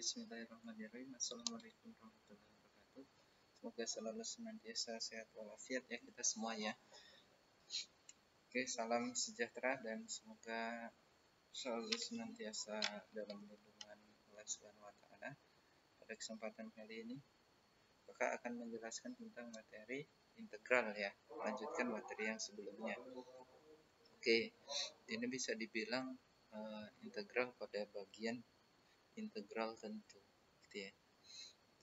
Bismillahirrahmanirrahim. Assalamualaikum warahmatullahi wabarakatuh. Semoga selalu senantiasa sehat walafiat ya kita semua ya. Oke, salam sejahtera dan semoga selalu senantiasa dalam lindungan Allah Subhanahu wa taala. Pada kesempatan kali ini Kakak akan menjelaskan tentang materi integral ya. Melanjutkan materi yang sebelumnya. Oke, ini bisa dibilang integral pada bagian integral tentu gitu ya.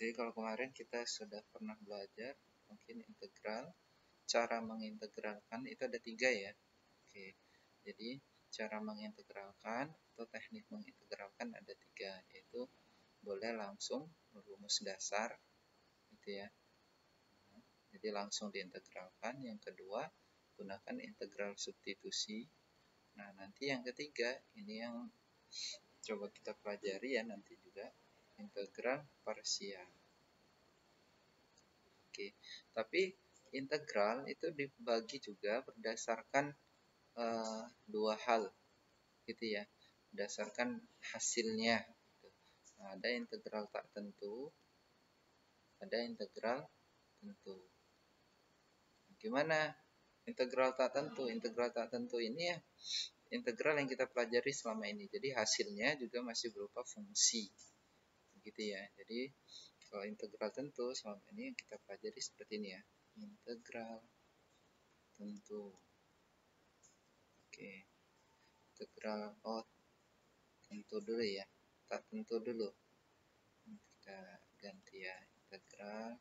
Jadi kalau kemarin kita sudah pernah belajar mungkin integral, cara mengintegralkan itu ada 3 ya. Oke, jadi cara mengintegralkan atau teknik mengintegralkan ada 3, yaitu boleh langsung rumus dasar gitu ya. Jadi langsung diintegralkan. Yang kedua, gunakan integral substitusi. Nah, nanti yang ketiga ini yang coba kita pelajari ya nanti juga, integral parsial. Oke, tapi integral itu dibagi juga berdasarkan dua hal gitu ya, berdasarkan hasilnya. Nah, ada integral tak tentu, ada integral tentu. Gimana integral tak tentu? Integral tak tentu ini ya integral yang kita pelajari selama ini. Jadi hasilnya juga masih berupa fungsi. Gitu ya. Jadi kalau integral tentu selama ini yang kita pelajari seperti ini ya. Integral tentu. Oke. Integral tentu dulu ya. Tak tentu dulu. Kita ganti ya. Integral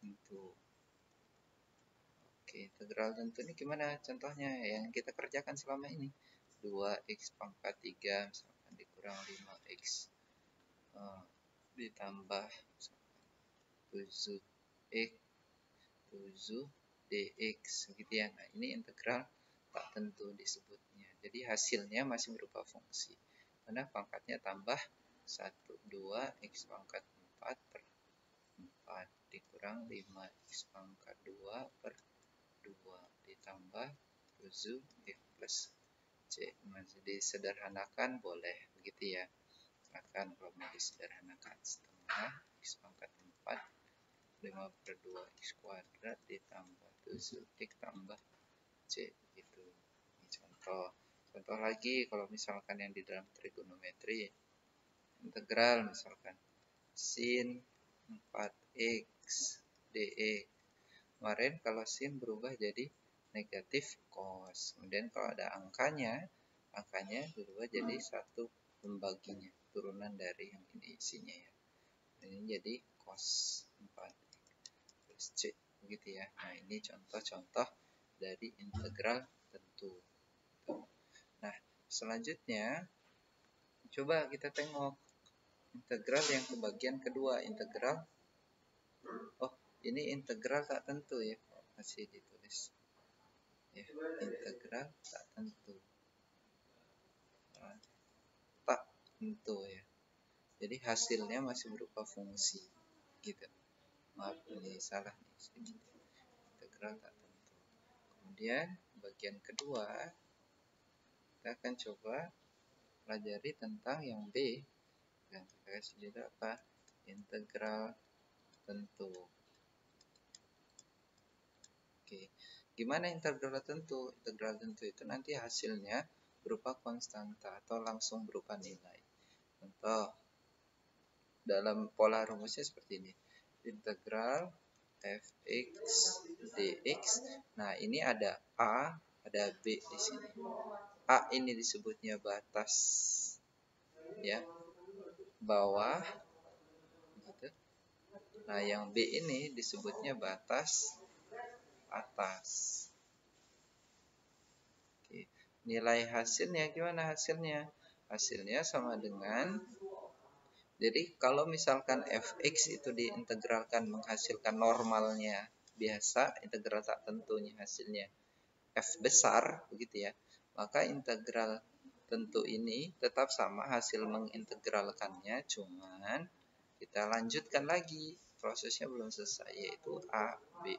tentu. Oke, integral tentu ini gimana contohnya yang kita kerjakan selama ini? 2x pangkat 3 misalkan dikurang 5x ditambah 7x 7dx gitu ya. Nah, ini integral tak tentu disebutnya. Jadi hasilnya masih berupa fungsi. Karena pangkatnya tambah 1, 2x pangkat 4 per 4 dikurang 5x pangkat 2 per 2 ditambah 7x plus c. Masih disederhanakan boleh begitu ya. Akan kalau mau disederhanakan setengah x pangkat 4 5 per 2x kuadrat ditambah 7x tambah c gitu. Ini contoh lagi kalau misalkan yang di dalam trigonometri, integral misalkan sin 4x dx. Kemarin kalau sin berubah jadi negatif cos. Kemudian kalau ada angkanya berubah jadi satu pembaginya, turunan dari yang ini isinya ya. Ini jadi cos 4 plus c begitu ya. Nah, ini contoh-contoh dari integral tentu. Nah, selanjutnya coba kita tengok integral yang ke bagian kedua, integral. Oh, ini integral tak tentu ya. Masih ditulis. Ya, integral tak tentu. Tak tentu ya. Jadi hasilnya masih berupa fungsi gitu. Maaf ini salah nih sedikit. Integral tak tentu. Kemudian bagian kedua kita akan coba pelajari tentang yang B yang kita kasih juga apa? Integral tentu. Oke. Gimana integral tentu? Integral tentu itu nanti hasilnya berupa konstanta atau langsung berupa nilai. Contoh dalam pola rumusnya seperti ini. Integral fx dx. Nah, ini ada A, ada B di sini. A ini disebutnya batas ya, bawah gitu. Nah, yang B ini disebutnya batas atas. Oke. Nilai hasilnya gimana hasilnya? Hasilnya sama dengan, jadi kalau misalkan fx itu diintegralkan menghasilkan normalnya biasa, integral tak tentunya hasilnya f besar begitu ya, maka integral tentu ini tetap sama hasil mengintegralkannya, cuman kita lanjutkan lagi, prosesnya belum selesai, yaitu A, B.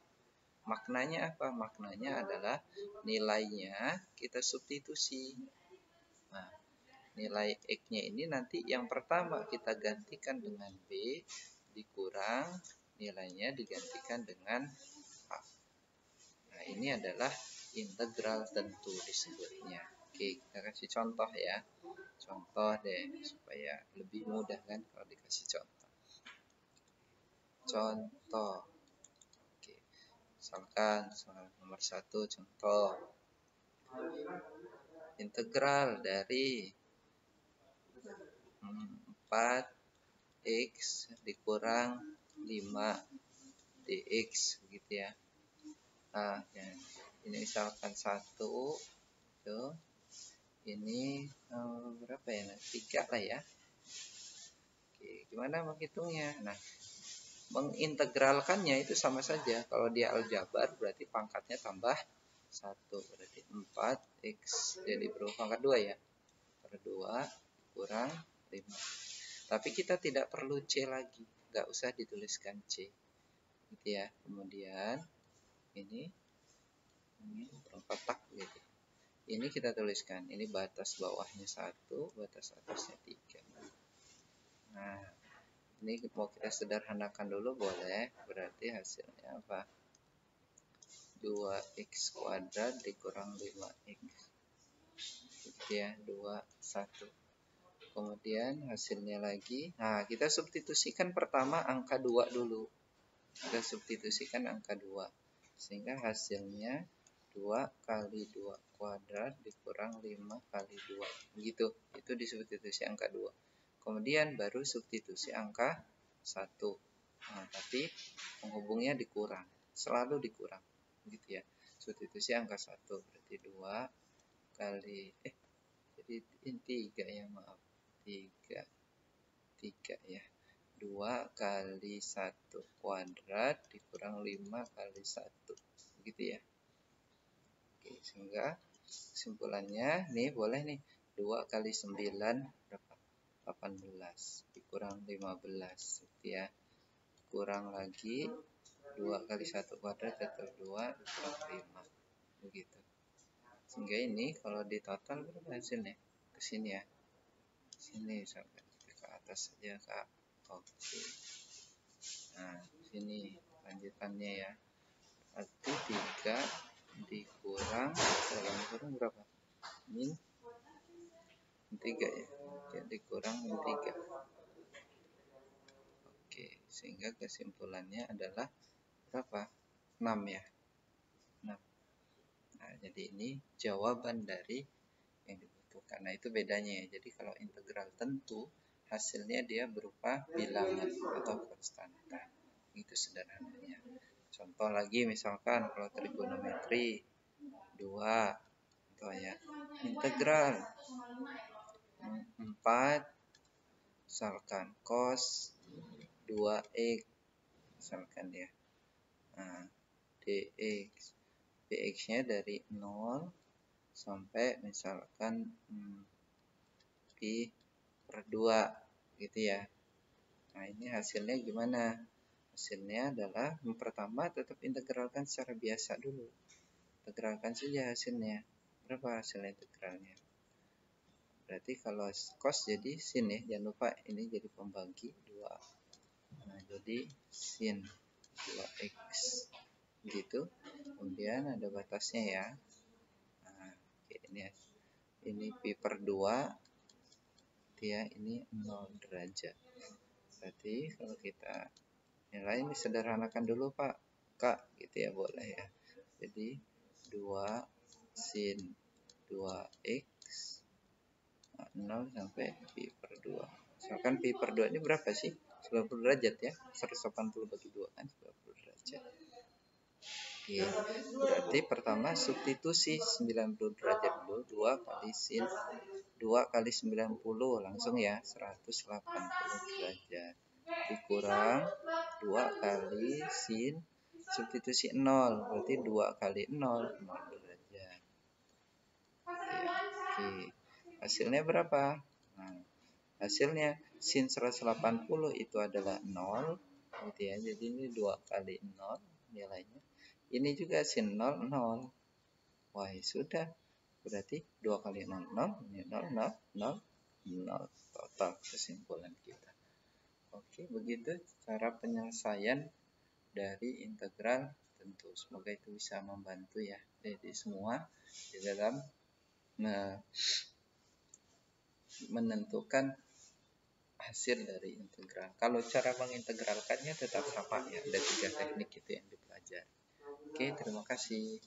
Maknanya apa? Maknanya adalah nilainya kita substitusi. Nah, nilai X-nya ini nanti yang pertama kita gantikan dengan B, dikurang nilainya digantikan dengan A. Nah, ini adalah integral tentu disebutnya. Oke, kita kasih contoh ya. Contoh deh, supaya lebih mudah kan kalau dikasih contoh. Contoh. Oke, misalkan nomor 1 contoh. Integral dari 4x dikurang 5 dx gitu ya. Nah, ya. Ini misalkan 1 tuh. Ini berapa ya? 3 lah ya. Oke, gimana menghitungnya? Nah, mengintegralkannya itu sama saja. Kalau dia aljabar berarti pangkatnya tambah 1. Berarti 4x jadi berapa pangkat 2 ya? Per 2 kurang 5. Tapi kita tidak perlu C lagi. Nggak usah dituliskan C. Gitu ya. Kemudian ini kotak gitu. Ini kita tuliskan. Ini batas bawahnya 1, batas atasnya 3. Nah, ini mau kita sederhanakan dulu boleh. Berarti hasilnya apa? 2x kuadrat dikurang 5x. Gitu ya, 2, 1. Kemudian hasilnya lagi. Nah, kita substitusikan pertama angka 2 dulu. Kita substitusikan angka 2. Sehingga hasilnya 2 kali 2 kuadrat dikurang 5 kali 2. Begitu. Itu disubstitusi angka 2. Kemudian baru substitusi angka 1. Nah, tapi penghubungnya dikurang. Selalu dikurang. Gitu ya. Substitusi angka 1. Berarti 2 kali jadi 3 ya, maaf. 3 ya. 2 kali 1 kuadrat dikurang 5 kali 1. Begitu ya. Oke, sehingga kesimpulannya nih boleh nih 2 kali 9 berapa? 18 dikurang 15 gitu ya. Kurang lagi 2 kali 1 kuadrat atau 2 dikurang 5. Begitu. Sehingga ini kalau di total berapa hasilnya? Ke sini ya. Sini misalkan ke atas saja Kak. Oke. Nah, sini lanjutannya ya. Berarti 3 dikurang berapa? Min 3 ya. Jadi kurang min 3. Oke, sehingga kesimpulannya adalah berapa? 6 ya. 6. Nah, jadi ini jawaban dari yang dibutuhkan. Nah, itu bedanya ya. Jadi kalau integral tentu hasilnya dia berupa bilangan atau konstanta. Itu sederhananya. Contoh lagi misalkan kalau trigonometri 2 contoh ya. Integral 4 misalkan cos 2x misalkan ya. Nah, dx dx-nya dari 0 sampai misalkan pi per 2 gitu ya. Nah, ini hasilnya gimana? Hasilnya adalah yang pertama tetap integralkan secara biasa dulu. Integralkan saja hasilnya. Berapa hasil integralnya? Berarti kalau cos jadi sin ya. Jangan lupa ini jadi pembagi 2. Nah, jadi sin 2x gitu. Kemudian ada batasnya ya. Nah, ini pi per 2 ya, ini 0 derajat. Berarti kalau kita nilai ini sederhanakan dulu Pak, Kak, gitu ya boleh ya. Jadi 2 sin 2x 0 sampai pi per 2. Misalkan pi per 2 ini berapa sih? 90 derajat ya. 180 bagi 2 kan 90 derajat. Oke, berarti pertama substitusi 90 derajat dulu. 2 kali sin 2 kali 90 langsung ya 180 derajat. Dikurang 2 kali sin substitusi 0. Berarti 2 kali 0 derajat. Oke. Hasilnya berapa? Nah, hasilnya sin 180 itu adalah 0 gitu ya. Jadi ini 2 kali 0 nilainya. Ini juga sin 0 0. Wah, sudah. Berarti 2 kali 0 0 ini 0 0 0 nol total kesimpulan kita. Oke, begitu cara penyelesaian dari integral tentu. Semoga itu bisa membantu ya. Jadi semua di dalam menentukan hasil dari integral. Kalau cara mengintegralkannya tetap sama ya. Ada 3 teknik itu yang dipelajari. Oke, terima kasih.